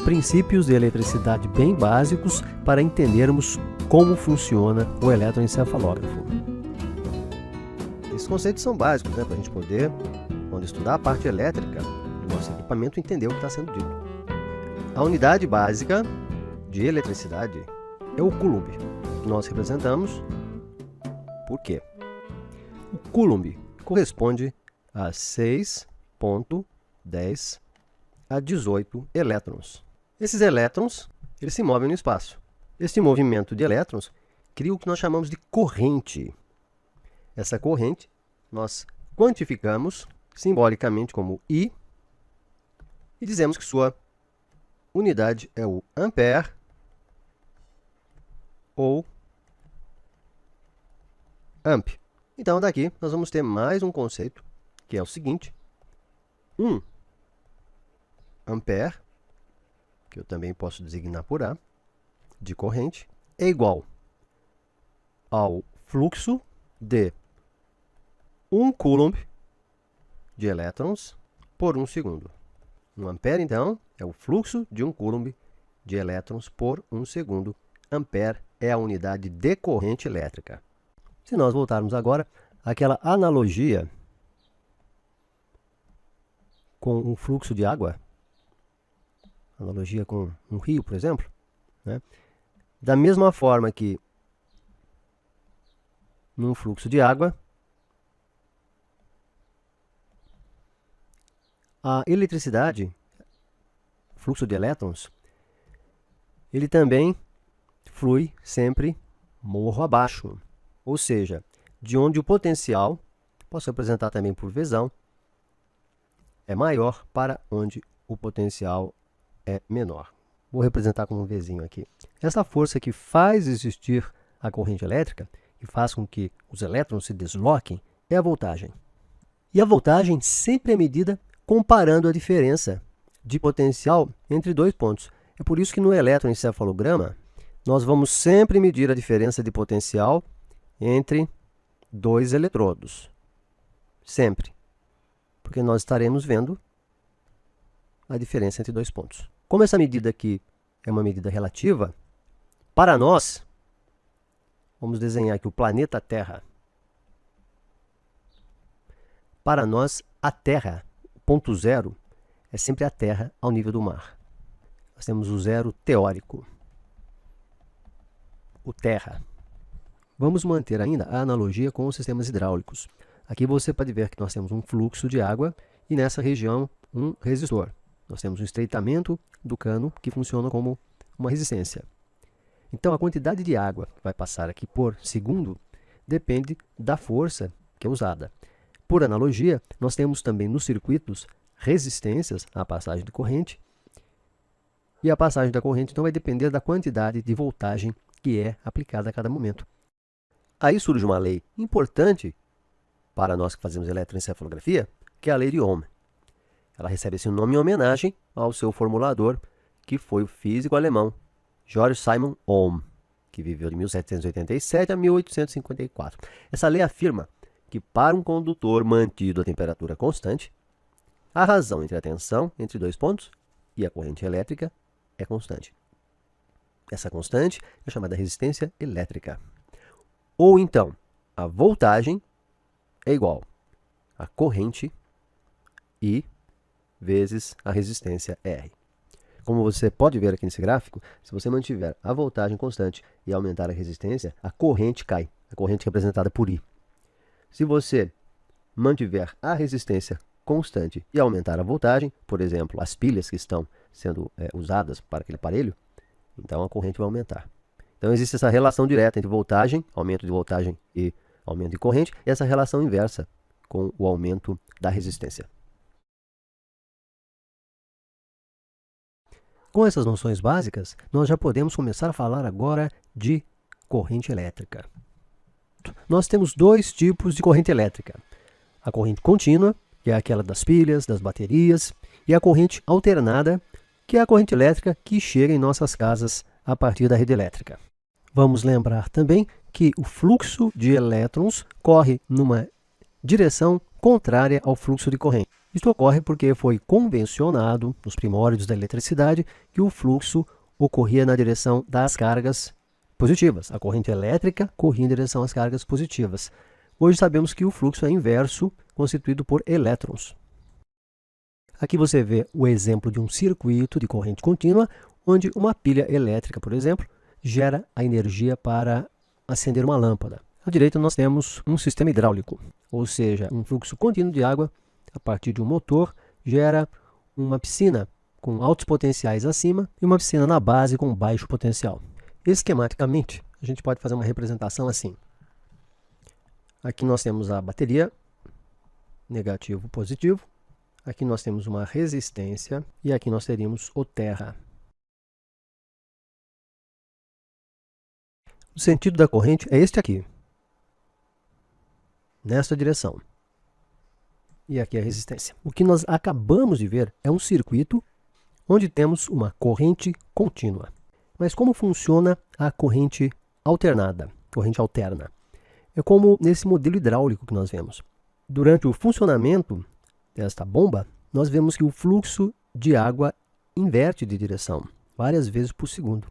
princípios de eletricidade bem básicos para entendermos como funciona o eletroencefalógrafo. Esses conceitos são básicos, para a gente poder, quando estudar a parte elétrica do nosso equipamento, entender o que está sendo dito. A unidade básica de eletricidade é o Coulomb, que nós representamos por quê? O Coulomb corresponde a 6,10 a 18 elétrons. Esses elétrons, eles se movem no espaço. Este movimento de elétrons cria o que nós chamamos de corrente. Essa corrente nós quantificamos simbolicamente como I e dizemos que sua unidade é o ampere ou amp. Então, daqui nós vamos ter mais um conceito, que é o seguinte: 1 ampere, que eu também posso designar por A, de corrente, é igual ao fluxo de 1 coulomb de elétrons por 1 segundo. 1 ampere, então, é o fluxo de 1 coulomb de elétrons por 1 segundo. Ampere é a unidade de corrente elétrica. Se nós voltarmos agora àquela analogia com um fluxo de água, analogia com um rio, por exemplo, né? Da mesma forma que num fluxo de água, a eletricidade, fluxo de elétrons, ele também flui sempre morro abaixo. Ou seja, de onde o potencial, posso representar também por Vzão, é maior para onde o potencial é menor. Vou representar como um Vzinho aqui. Essa força que faz existir a corrente elétrica e faz com que os elétrons se desloquem é a voltagem. E a voltagem sempre é medida comparando a diferença de potencial entre dois pontos. É por isso que no eletroencefalograma nós vamos sempre medir a diferença de potencial entre dois eletrodos. Sempre. Porque nós estaremos vendo a diferença entre dois pontos. Como essa medida aqui é uma medida relativa, para nós, vamos desenhar aqui o planeta Terra. Para nós, a Terra, ponto zero, é sempre a Terra ao nível do mar. Nós temos o zero teórico, o Terra. Vamos manter ainda a analogia com os sistemas hidráulicos. Aqui você pode ver que nós temos um fluxo de água e nessa região um resistor. Nós temos um estreitamento do cano que funciona como uma resistência. Então a quantidade de água que vai passar aqui por segundo depende da força que é usada. Por analogia, nós temos também nos circuitos resistências à passagem de corrente. E a passagem da corrente então vai depender da quantidade de voltagem que é aplicada a cada momento. Aí surge uma lei importante para nós que fazemos eletroencefalografia, que é a lei de Ohm. Ela recebe esse nome em homenagem ao seu formulador, que foi o físico alemão Georg Simon Ohm, que viveu de 1787 a 1854. Essa lei afirma que para um condutor mantido a temperatura constante, a razão entre a tensão entre dois pontos e a corrente elétrica é constante. Essa constante é chamada resistência elétrica. Ou então, a voltagem é igual a corrente I vezes a resistência R. Como você pode ver aqui nesse gráfico, se você mantiver a voltagem constante e aumentar a resistência, a corrente cai. A corrente representada por I. Se você mantiver a resistência constante e aumentar a voltagem, por exemplo, as pilhas que estão sendo usadas para aquele aparelho, então a corrente vai aumentar. Então existe essa relação direta entre voltagem, aumento de voltagem e aumento de corrente, e essa relação inversa com o aumento da resistência. Com essas noções básicas, nós já podemos começar a falar agora de corrente elétrica. Nós temos dois tipos de corrente elétrica. A corrente contínua, que é aquela das pilhas, das baterias, e a corrente alternada, que é a corrente elétrica que chega em nossas casas a partir da rede elétrica. Vamos lembrar também que o fluxo de elétrons corre numa direção contrária ao fluxo de corrente. Isso ocorre porque foi convencionado, nos primórdios da eletricidade, que o fluxo ocorria na direção das cargas positivas. A corrente elétrica corria em direção às cargas positivas. Hoje sabemos que o fluxo é inverso, constituído por elétrons. Aqui você vê o exemplo de um circuito de corrente contínua, onde uma pilha elétrica, por exemplo, gera a energia para acender uma lâmpada. À direita nós temos um sistema hidráulico, ou seja, um fluxo contínuo de água a partir de um motor gera uma piscina com altos potenciais acima e uma piscina na base com baixo potencial. Esquematicamente, a gente pode fazer uma representação assim. Aqui nós temos a bateria, negativo, positivo. Aqui nós temos uma resistência e aqui nós teríamos o terra. O sentido da corrente é este aqui, nesta direção. E aqui a resistência. O que nós acabamos de ver é um circuito onde temos uma corrente contínua. Mas como funciona a corrente alternada, corrente alterna? É como nesse modelo hidráulico que nós vemos. Durante o funcionamento desta bomba, nós vemos que o fluxo de água inverte de direção, várias vezes por segundo.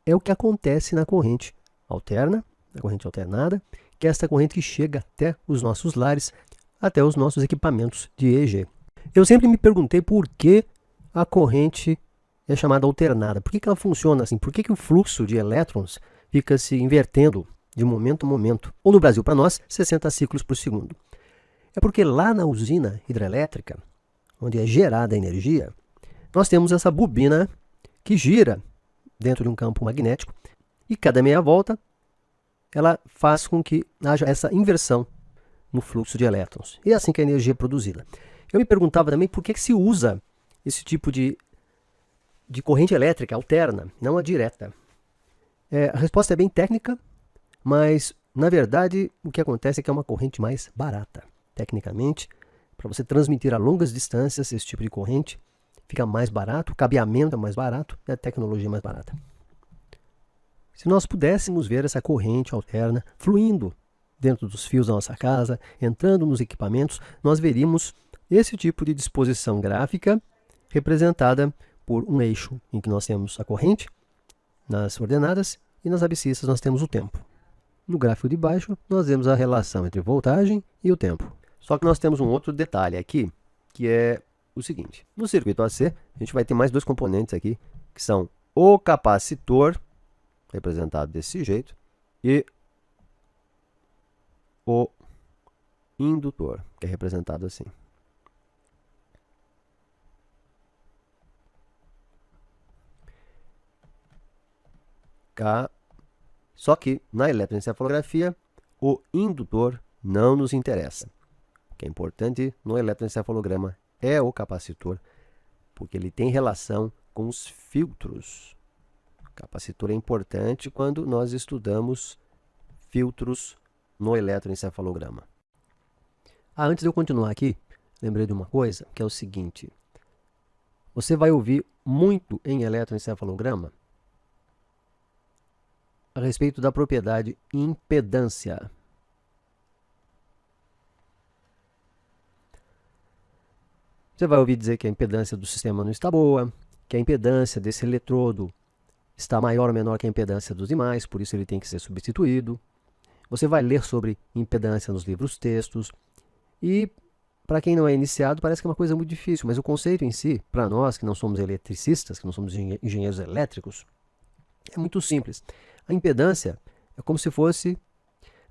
É o que acontece na corrente alterna, na corrente alternada, que é esta corrente que chega até os nossos lares, até os nossos equipamentos de EG. Eu sempre me perguntei por que a corrente é chamada alternada. Por que ela funciona assim? Por que o fluxo de elétrons fica se invertendo de momento a momento? Ou no Brasil, para nós, 60 ciclos por segundo. É porque lá na usina hidrelétrica, onde é gerada a energia, nós temos essa bobina que gira dentro de um campo magnético e cada meia volta ela faz com que haja essa inversão no fluxo de elétrons. E é assim que a energia é produzida. Eu me perguntava também por que se usa esse tipo de corrente elétrica alterna, não a direta. A resposta é bem técnica, mas na verdade o que acontece é que é uma corrente mais barata. Tecnicamente, para você transmitir a longas distâncias esse tipo de corrente, fica mais barato, o cabeamento é mais barato e a tecnologia é mais barata. Se nós pudéssemos ver essa corrente alterna fluindo dentro dos fios da nossa casa, entrando nos equipamentos, nós veríamos esse tipo de disposição gráfica representada por um eixo em que nós temos a corrente nas ordenadas e nas abscissas nós temos o tempo. No gráfico de baixo, nós vemos a relação entre voltagem e o tempo. Só que nós temos um outro detalhe aqui, que é o seguinte. No circuito AC, a gente vai ter mais dois componentes aqui, que são o capacitor, representado desse jeito, e o indutor, que é representado assim. Só que na eletroencefalografia, o indutor não nos interessa. O que é importante no eletroencefalograma é o capacitor, porque ele tem relação com os filtros. O capacitor é importante quando nós estudamos filtros no eletroencefalograma. Antes de eu continuar aqui, lembrei de uma coisa, que é o seguinte. Você vai ouvir muito em eletroencefalograma a respeito da propriedade impedância. Você vai ouvir dizer que a impedância do sistema não está boa, que a impedância desse eletrodo está maior ou menor que a impedância dos demais, por isso ele tem que ser substituído. Você vai ler sobre impedância nos livros textos e, para quem não é iniciado, parece que é uma coisa muito difícil, mas o conceito em si, para nós que não somos eletricistas, que não somos engenheiros elétricos, é muito simples. A impedância é como se fosse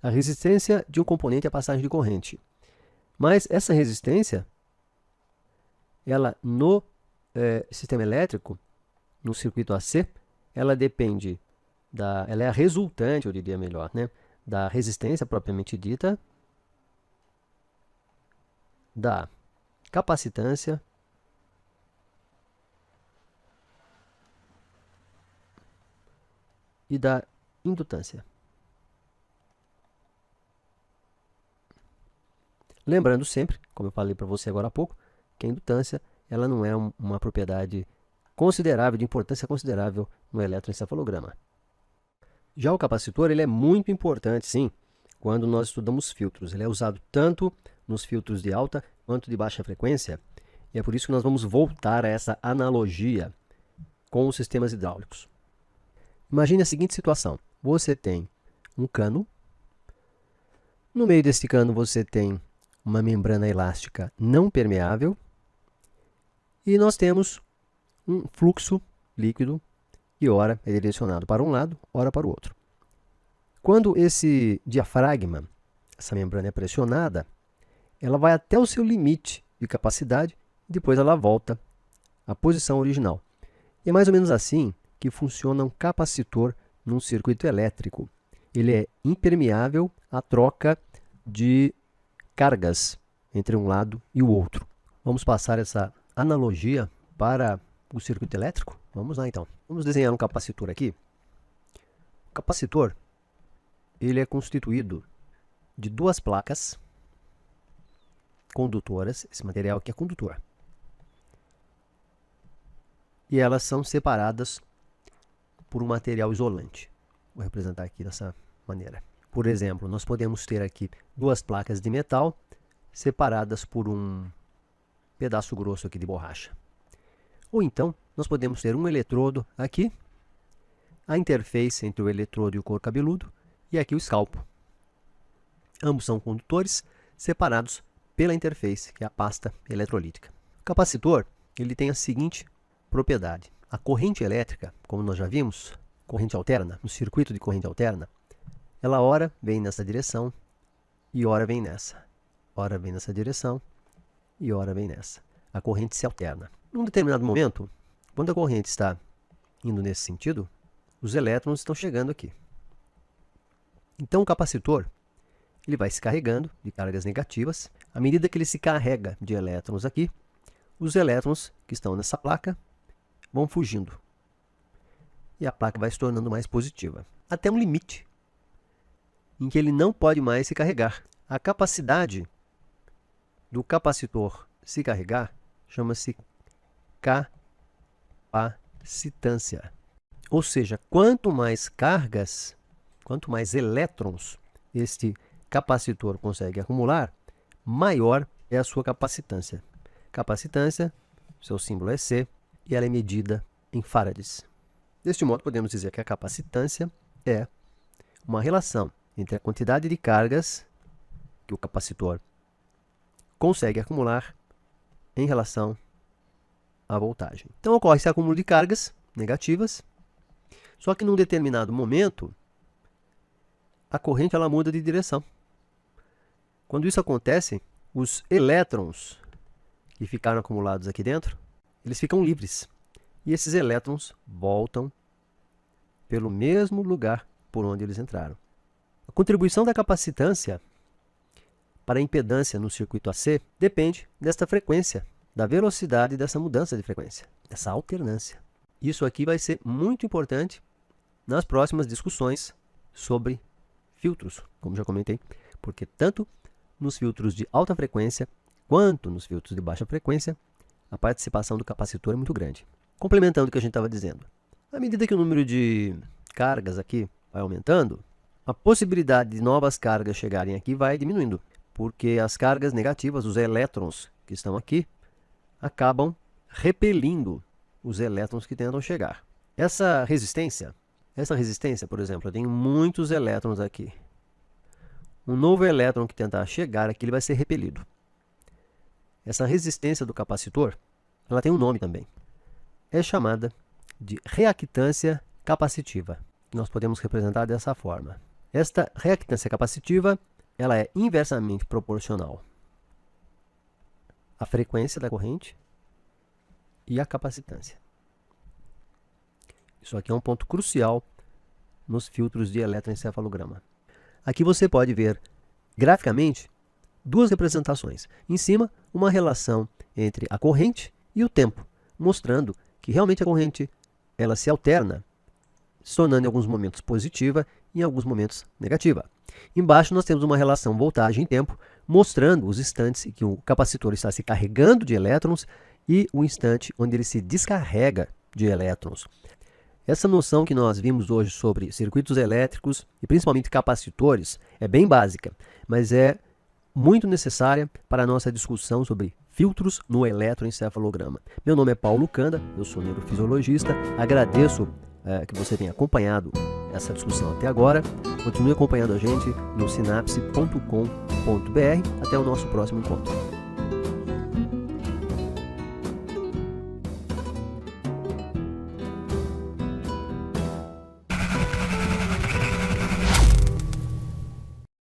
a resistência de um componente à passagem de corrente. Mas essa resistência, ela no sistema elétrico, no circuito AC, ela depende ela é a resultante, eu diria melhor, né, da resistência propriamente dita, da capacitância e da indutância. Lembrando sempre, como eu falei para você agora há pouco, que a indutância ela não é uma propriedade considerável, de importância considerável no eletroencefalograma. Já o capacitor ele é muito importante, sim, quando nós estudamos filtros. Ele é usado tanto nos filtros de alta quanto de baixa frequência, e é por isso que nós vamos voltar a essa analogia com os sistemas hidráulicos. Imagine a seguinte situação: você tem um cano, no meio desse cano você tem uma membrana elástica não permeável e nós temos um fluxo líquido e ora é direcionado para um lado, ora para o outro. Quando esse diafragma, essa membrana é pressionada, ela vai até o seu limite de capacidade e depois ela volta à posição original. E é mais ou menos assim que funciona um capacitor num circuito elétrico. Ele é impermeável à troca de cargas entre um lado e o outro. Vamos passar essa analogia para o circuito elétrico? Vamos lá então. Vamos desenhar um capacitor aqui. O capacitor ele é constituído de duas placas condutoras, esse material aqui é condutor. E elas são separadas por um material isolante. Vou representar aqui dessa maneira. Por exemplo, nós podemos ter aqui duas placas de metal separadas por um pedaço grosso aqui de borracha. Ou então, nós podemos ter um eletrodo aqui, a interface entre o eletrodo e o couro cabeludo, e aqui o escalpo. Ambos são condutores separados pela interface, que é a pasta eletrolítica. O capacitor ele tem a seguinte propriedade. A corrente elétrica, como nós já vimos, corrente alterna, no circuito de corrente alterna, ela ora vem nessa direção e ora vem nessa. Ora vem nessa direção e ora vem nessa. A corrente se alterna. Num determinado momento, quando a corrente está indo nesse sentido, os elétrons estão chegando aqui. Então o capacitor ele vai se carregando de cargas negativas. À medida que ele se carrega de elétrons aqui, os elétrons que estão nessa placa vão fugindo. E a placa vai se tornando mais positiva. Até um limite em que ele não pode mais se carregar. A capacidade do capacitor se carregar chama-se capacitância. Ou seja, quanto mais cargas, quanto mais elétrons este capacitor consegue acumular, maior é a sua capacitância. Capacitância, seu símbolo é C, e ela é medida em farads. Deste modo, podemos dizer que a capacitância é uma relação entre a quantidade de cargas que o capacitor consegue acumular em relação à voltagem. Então, ocorre esse acúmulo de cargas negativas, só que num determinado momento, a corrente ela muda de direção. Quando isso acontece, os elétrons que ficaram acumulados aqui dentro, eles ficam livres. E esses elétrons voltam pelo mesmo lugar por onde eles entraram. A contribuição da capacitância para a impedância no circuito AC depende desta frequência, da velocidade dessa mudança de frequência, dessa alternância. Isso aqui vai ser muito importante nas próximas discussões sobre filtros, como já comentei, porque tanto nos filtros de alta frequência quanto nos filtros de baixa frequência, a participação do capacitor é muito grande. Complementando o que a gente estava dizendo, à medida que o número de cargas aqui vai aumentando, a possibilidade de novas cargas chegarem aqui vai diminuindo, porque as cargas negativas, os elétrons que estão aqui, acabam repelindo os elétrons que tentam chegar. Essa resistência, por exemplo, eu tenho muitos elétrons aqui. Um novo elétron que tentar chegar aqui, ele vai ser repelido. Essa resistência do capacitor, ela tem um nome também. É chamada de reactância capacitiva. Nós podemos representar dessa forma. Esta reactância capacitiva, ela é inversamente proporcional à frequência da corrente e à capacitância. Isso aqui é um ponto crucial nos filtros de eletroencefalograma. Aqui você pode ver graficamente duas representações. Em cima, uma relação entre a corrente e o tempo, mostrando que realmente a corrente ela se alterna, se tornando em alguns momentos positiva e em alguns momentos negativa. Embaixo nós temos uma relação voltagem-tempo, mostrando os instantes em que o capacitor está se carregando de elétrons e o instante onde ele se descarrega de elétrons. Essa noção que nós vimos hoje sobre circuitos elétricos e principalmente capacitores é bem básica, mas é muito necessária para a nossa discussão sobre filtros no eletroencefalograma. Meu nome é Paulo Canda, eu sou neurofisiologista, agradeço que você tenha acompanhado essa discussão até agora. Continue acompanhando a gente no sinapse.com.br. Até o nosso próximo encontro.